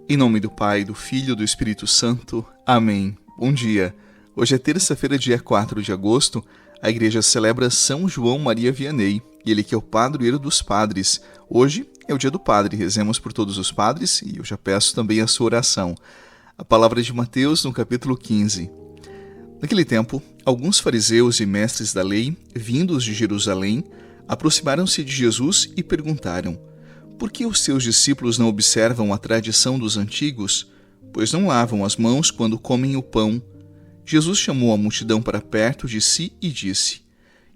Em nome do Pai, do Filho e do Espírito Santo. Amém. Bom dia. Hoje é terça-feira, dia 4 de agosto. A igreja celebra São João Maria Vianney, ele que é o padroeiro dos padres. Hoje é o dia do padre, rezemos por todos os padres e eu já peço também a sua oração. A palavra de Mateus no capítulo 15. Naquele tempo, alguns fariseus e mestres da lei, vindos de Jerusalém, aproximaram-se de Jesus e perguntaram: por que os seus discípulos não observam a tradição dos antigos, pois não lavam as mãos quando comem o pão? Jesus chamou a multidão para perto de si e disse: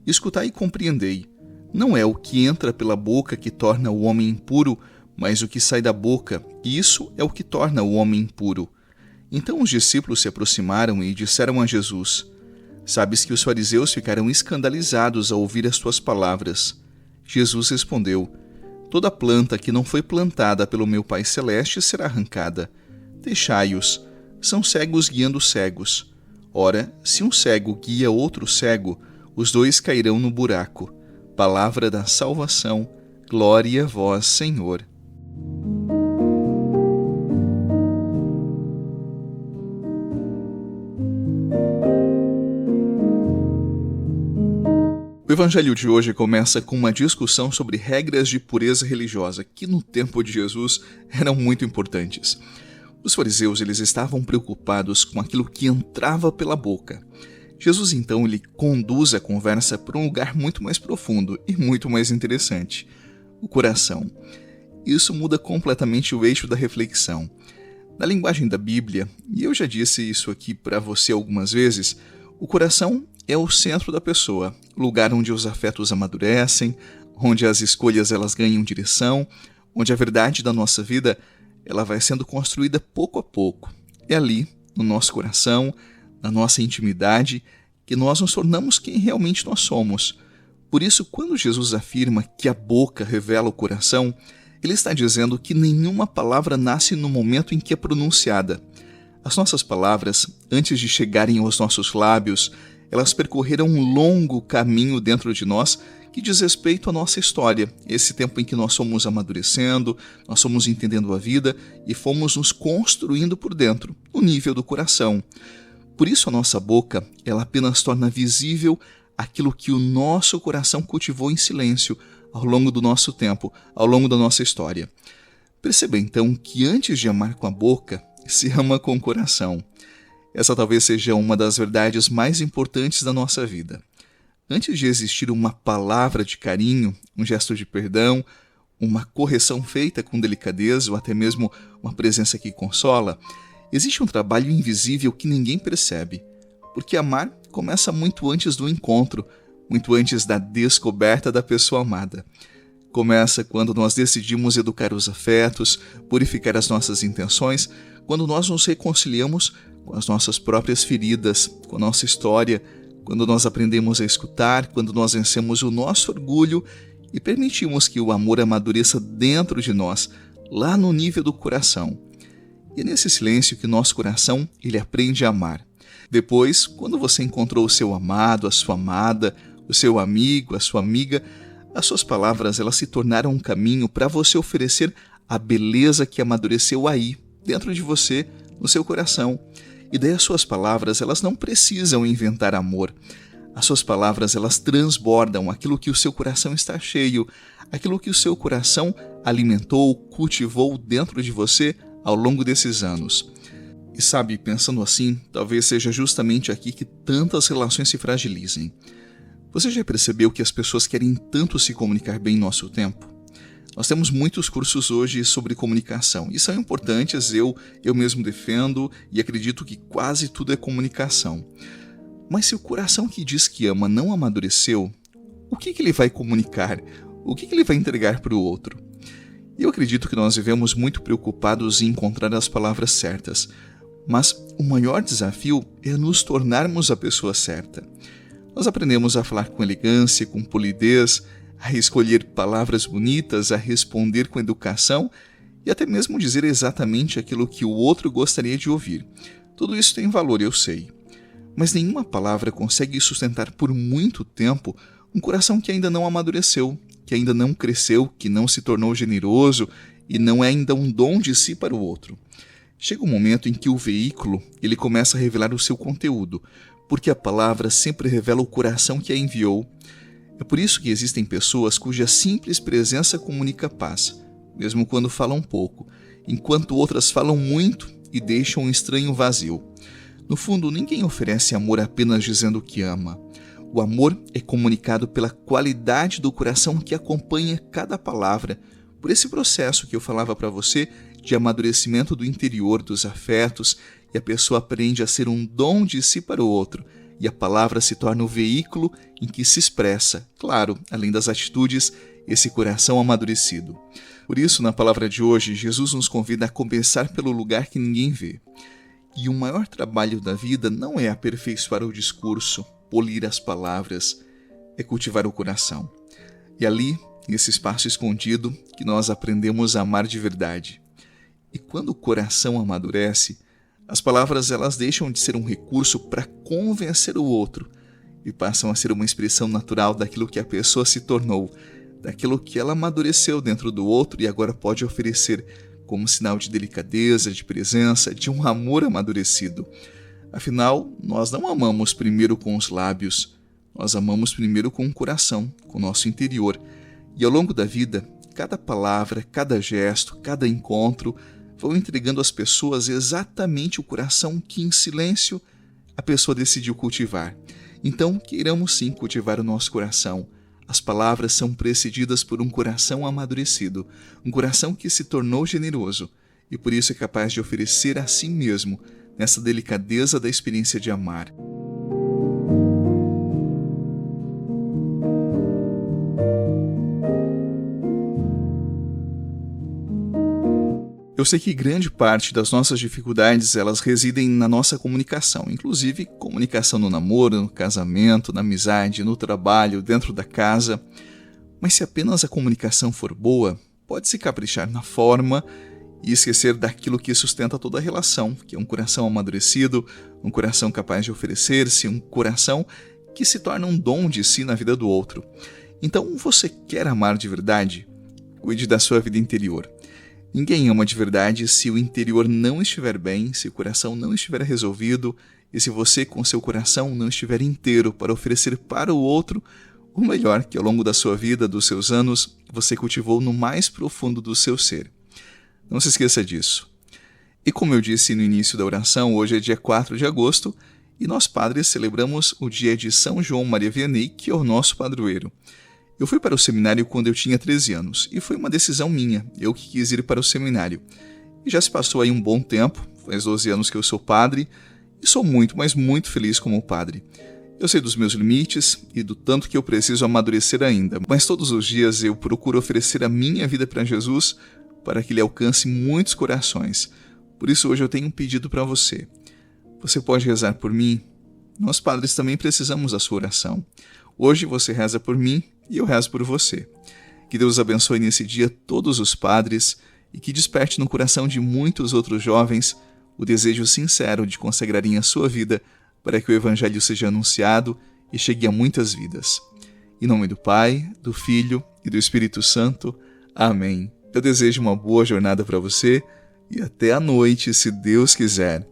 escutai e compreendei. Não é o que entra pela boca que torna o homem impuro, mas o que sai da boca, e isso é o que torna o homem impuro. Então os discípulos se aproximaram e disseram a Jesus: sabes que os fariseus ficaram escandalizados ao ouvir as tuas palavras. Jesus respondeu: toda planta que não foi plantada pelo meu Pai Celeste será arrancada. Deixai-os, são cegos guiando cegos. Ora, se um cego guia outro cego, os dois cairão no buraco. Palavra da salvação, glória a vós, Senhor. O evangelho de hoje começa com uma discussão sobre regras de pureza religiosa, que no tempo de Jesus eram muito importantes. Os fariseus eles estavam preocupados com aquilo que entrava pela boca. Jesus então ele conduz a conversa para um lugar muito mais profundo e muito mais interessante: o coração. Isso muda completamente o eixo da reflexão. Na linguagem da Bíblia, e eu já disse isso aqui para você algumas vezes, o coração é o centro da pessoa, o lugar onde os afetos amadurecem, onde as escolhas elas ganham direção, onde a verdade da nossa vida ela vai sendo construída pouco a pouco. É ali, no nosso coração, na nossa intimidade, que nós nos tornamos quem realmente nós somos. Por isso, quando Jesus afirma que a boca revela o coração, ele está dizendo que nenhuma palavra nasce no momento em que é pronunciada. As nossas palavras, antes de chegarem aos nossos lábios, elas percorreram um longo caminho dentro de nós que diz respeito à nossa história, esse tempo em que nós fomos amadurecendo, nós fomos entendendo a vida e fomos nos construindo por dentro, no nível do coração. Por isso a nossa boca, ela apenas torna visível aquilo que o nosso coração cultivou em silêncio ao longo do nosso tempo, ao longo da nossa história. Perceba então que antes de amar com a boca, se ama com o coração. Essa talvez seja uma das verdades mais importantes da nossa vida. Antes de existir uma palavra de carinho, um gesto de perdão, uma correção feita com delicadeza ou até mesmo uma presença que consola, existe um trabalho invisível que ninguém percebe. Porque amar começa muito antes do encontro, muito antes da descoberta da pessoa amada. Começa quando nós decidimos educar os afetos, purificar as nossas intenções, quando nós nos reconciliamos com as nossas próprias feridas, com a nossa história, quando nós aprendemos a escutar, quando nós vencemos o nosso orgulho e permitimos que o amor amadureça dentro de nós, lá no nível do coração. E é nesse silêncio que nosso coração ele aprende a amar. Depois, quando você encontrou o seu amado, a sua amada, o seu amigo, a sua amiga, as suas palavras elas se tornaram um caminho para você oferecer a beleza que amadureceu aí, dentro de você, no seu coração. E daí as suas palavras elas não precisam inventar amor. As suas palavras elas transbordam aquilo que o seu coração está cheio, aquilo que o seu coração alimentou, cultivou dentro de você ao longo desses anos. E sabe, pensando assim, talvez seja justamente aqui que tantas relações se fragilizem. Você já percebeu que as pessoas querem tanto se comunicar bem em nosso tempo? Nós temos muitos cursos hoje sobre comunicação e são importantes, eu mesmo defendo e acredito que quase tudo é comunicação. Mas se o coração que diz que ama não amadureceu, o que ele vai comunicar? O que ele vai entregar para o outro? Eu acredito que nós vivemos muito preocupados em encontrar as palavras certas, mas o maior desafio é nos tornarmos a pessoa certa. Nós aprendemos a falar com elegância, com polidez, a escolher palavras bonitas, a responder com educação e até mesmo dizer exatamente aquilo que o outro gostaria de ouvir. Tudo isso tem valor, eu sei. Mas nenhuma palavra consegue sustentar por muito tempo um coração que ainda não amadureceu, que ainda não cresceu, que não se tornou generoso e não é ainda um dom de si para o outro. Chega um momento em que o veículo ele começa a revelar o seu conteúdo, porque a palavra sempre revela o coração que a enviou. É por isso que existem pessoas cuja simples presença comunica paz, mesmo quando falam pouco, enquanto outras falam muito e deixam um estranho vazio. No fundo, ninguém oferece amor apenas dizendo que ama. O amor é comunicado pela qualidade do coração que acompanha cada palavra, por esse processo que eu falava para você de amadurecimento do interior dos afetos, e a pessoa aprende a ser um dom de si para o outro, e a palavra se torna o veículo em que se expressa, claro, além das atitudes, esse coração amadurecido. Por isso, na palavra de hoje, Jesus nos convida a começar pelo lugar que ninguém vê. E o maior trabalho da vida não é aperfeiçoar o discurso, polir as palavras, é cultivar o coração. E ali, nesse espaço escondido, que nós aprendemos a amar de verdade. E quando o coração amadurece, as palavras elas deixam de ser um recurso para convencer o outro e passam a ser uma expressão natural daquilo que a pessoa se tornou, daquilo que ela amadureceu dentro do outro e agora pode oferecer como sinal de delicadeza, de presença, de um amor amadurecido. Afinal, nós não amamos primeiro com os lábios, nós amamos primeiro com o coração, com o nosso interior. E ao longo da vida, cada palavra, cada gesto, cada encontro vão entregando às pessoas exatamente o coração que, em silêncio, a pessoa decidiu cultivar. Então, queiramos sim cultivar o nosso coração. As palavras são precedidas por um coração amadurecido, um coração que se tornou generoso e por isso é capaz de oferecer a si mesmo nessa delicadeza da experiência de amar. Eu sei que grande parte das nossas dificuldades elas residem na nossa comunicação, inclusive comunicação no namoro, no casamento, na amizade, no trabalho, dentro da casa. Mas se apenas a comunicação for boa, pode-se caprichar na forma e esquecer daquilo que sustenta toda a relação, que é um coração amadurecido, um coração capaz de oferecer-se, um coração que se torna um dom de si na vida do outro. Então, você quer amar de verdade? Cuide da sua vida interior. Ninguém ama de verdade se o interior não estiver bem, se o coração não estiver resolvido e se você com seu coração não estiver inteiro para oferecer para o outro o melhor que ao longo da sua vida, dos seus anos, você cultivou no mais profundo do seu ser. Não se esqueça disso. E como eu disse no início da oração, hoje é dia 4 de agosto e nós padres celebramos o dia de São João Maria Vianney, que é o nosso padroeiro. Eu fui para o seminário quando eu tinha 13 anos, e foi uma decisão minha, eu que quis ir para o seminário. E já se passou aí um bom tempo, faz 12 anos que eu sou padre, e sou muito, mas muito feliz como padre. Eu sei dos meus limites e do tanto que eu preciso amadurecer ainda, mas todos os dias eu procuro oferecer a minha vida para Jesus, para que Ele alcance muitos corações. Por isso hoje eu tenho um pedido para você. Você pode rezar por mim? Nós padres também precisamos da sua oração. Hoje você reza por mim e eu rezo por você. Que Deus abençoe nesse dia todos os padres e que desperte no coração de muitos outros jovens o desejo sincero de consagrarem a sua vida para que o Evangelho seja anunciado e chegue a muitas vidas. Em nome do Pai, do Filho e do Espírito Santo. Amém. Eu desejo uma boa jornada para você e até a noite, se Deus quiser.